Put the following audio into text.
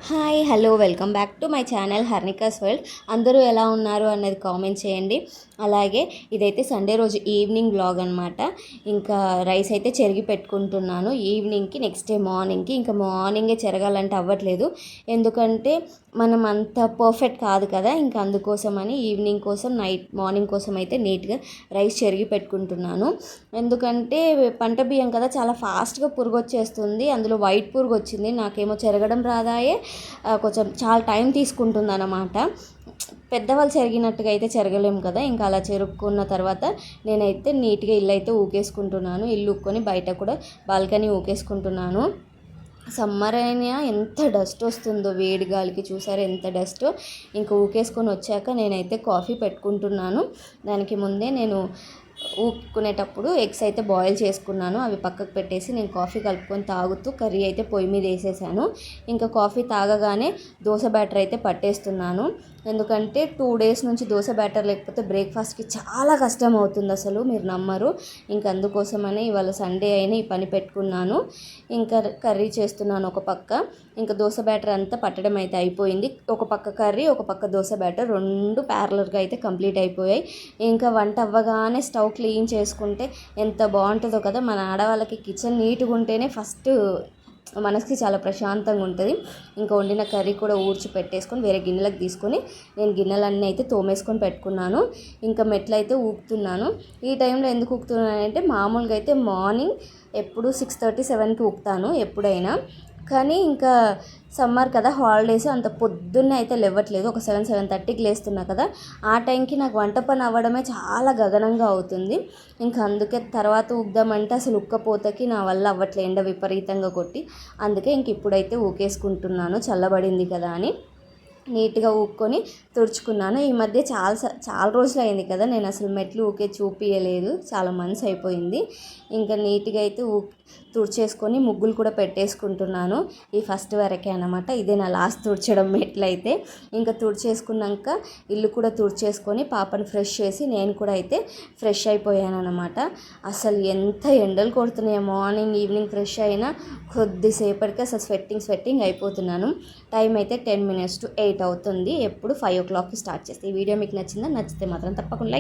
Hi hello welcome back to my channel Harnika's world. అందరూ ఎలా ఉన్నారు అన్నది కామెంట్ చేయండి. అలాగే ఇదైతే సండే రోజు ఈవినింగ్ వ్లాగ్ అనమాట. ఇంకా రైస్ అయితే చెరిగి పెట్టుకుంటున్నాను ఈవినింగ్కి, నెక్స్ట్ డే మార్నింగ్కి. ఇంకా మార్నింగే చెరగాలంటే అవ్వట్లేదు, ఎందుకంటే మనం అంత పర్ఫెక్ట్ కాదు కదా. ఇంకా అందుకోసమని ఈవినింగ్ కోసం మార్నింగ్ కోసం అయితే నీట్గా రైస్ చెరిగి పెట్టుకుంటున్నాను. ఎందుకంటే పంట బియ్యం కదా, చాలా ఫాస్ట్గా పురుగు వచ్చేస్తుంది. అందులో వైట్ పురుగు వచ్చింది, నాకేమో చెరగడం రాదాయే, కొంచెం చాలా టైం తీసుకుంటుంది అన్నమాట. పెద్దవాళ్ళు చెరిగినట్టుగా అయితే చెరగలేము కదా. ఇంకా అలా చెరుక్కున్న తర్వాత నేనైతే నీట్గా ఇల్లు అయితే ఊకేసుకుంటున్నాను. ఇల్లు ఊక్కొని బయట కూడా బాల్కనీ ఊకేసుకుంటున్నాను. సమ్మర్ అయినా ఎంత డస్ట్ వస్తుందో, వేడి గాలికి చూసారా ఎంత డస్ట్. ఇంకా ఊకేసుకొని వచ్చాక నేనైతే కాఫీ పెట్టుకుంటున్నాను. దానికి ముందే నేను ఊపుకునేటప్పుడు ఎగ్స్ అయితే బాయిల్ చేసుకున్నాను. అవి పక్కకు పెట్టేసి నేను కాఫీ కలుపుకొని తాగుతూ కర్రీ అయితే పొయ్యి మీద వేసేసాను. ఇంకా కాఫీ తాగగానే దోశ బ్యాటర్ అయితే పట్టేస్తున్నాను. ఎందుకంటే 2 days నుంచి దోశ బ్యాటర్ లేకపోతే బ్రేక్ఫాస్ట్కి చాలా కష్టం అవుతుంది, అసలు మీరు నమ్మరు. ఇంకా అందుకోసమని ఇవాళ సండే అయినా ఈ పని పెట్టుకున్నాను. ఇంకా కర్రీ చేస్తున్నాను ఒక పక్క. ఇంకా దోశ బ్యాటర్ అంతా పట్టడం అయితే అయిపోయింది. ఒక పక్క కర్రీ, ఒక పక్క దోశ బ్యాటర్, 2 ప్యారలర్గా అయితే కంప్లీట్ అయిపోయాయి. ఇంకా వంట అవ్వగానే స్టవ్ క్లీన్ చేసుకుంటే ఎంత బాగుంటుందో కదా. మన ఆడవాళ్ళకి కిచెన్ నీట్గా ఉంటేనే ఫస్ట్ మనసుకి చాలా ప్రశాంతంగా ఉంటుంది. ఇంకా వండిన కర్రీ కూడా ఊడ్చి పెట్టేసుకొని వేరే గిన్నెలకు తీసుకొని నేను గిన్నెలన్నీ అయితే తోమేసుకొని పెట్టుకున్నాను. ఇంకా మెట్లు అయితే ఊపుతున్నాను. ఈ టైంలో ఎందుకు ఊపుతున్నానంటే మామూలుగా అయితే మార్నింగ్ ఎప్పుడు 6:30, 7కి ఊపుతాను ఎప్పుడైనా. కానీ ఇంకా సమ్మర్ కదా, హాలిడేస్, అంత పొద్దున్నే అయితే లేవట్లేదు. ఒక 7, 7:30కి లేస్తున్నా కదా. ఆ టైంకి నాకు వంట పని అవ్వడమే చాలా గగనంగా అవుతుంది. ఇంకా అందుకే తర్వాత ఊపుదామంటే అసలు ఉక్కపోతకి నా వల్ల అవ్వట్లే, ఎండ విపరీతంగా కొట్టి. అందుకే ఇంక ఇప్పుడైతే ఊకేసుకుంటున్నాను, చల్లబడింది కదా అని. నీట్గా ఊక్కొని తుడుచుకున్నాను. ఈ మధ్య చాలా రోజులు అయింది కదా, నేను అసలు మెట్లు ఊకే చూపించలేదు, చాలా మంత్స్ అయిపోయింది. ఇంకా నీట్గా అయితే తుడిచేసుకొని ముగ్గులు కూడా పెట్టేసుకుంటున్నాను. ఈ ఫస్ట్ వరకే అనమాట. ఇదే నా లాస్ట్ తుడిచడం మెట్లు అయితే. ఇంకా తుడిచేసుకున్నాక ఇల్లు కూడా తుడిచేసుకొని పాపను ఫ్రెష్ చేసి నేను కూడా అయితే ఫ్రెష్ అయిపోయాను అనమాట. అసలు ఎంత ఎండలు కొడుతున్నాయో, మార్నింగ్ ఈవినింగ్ ఫ్రెష్ అయినా కొద్దిసేపటికి అసలు స్వెట్టింగ్ అయిపోతున్నాను. టైం అయితే 10 minutes to 8 అవుతుంది. ఎప్పుడు 5 o'clockకి స్టార్ట్ చేస్తే. ఈ వీడియో మీకు నచ్చితే మాత్రం తప్పకుండా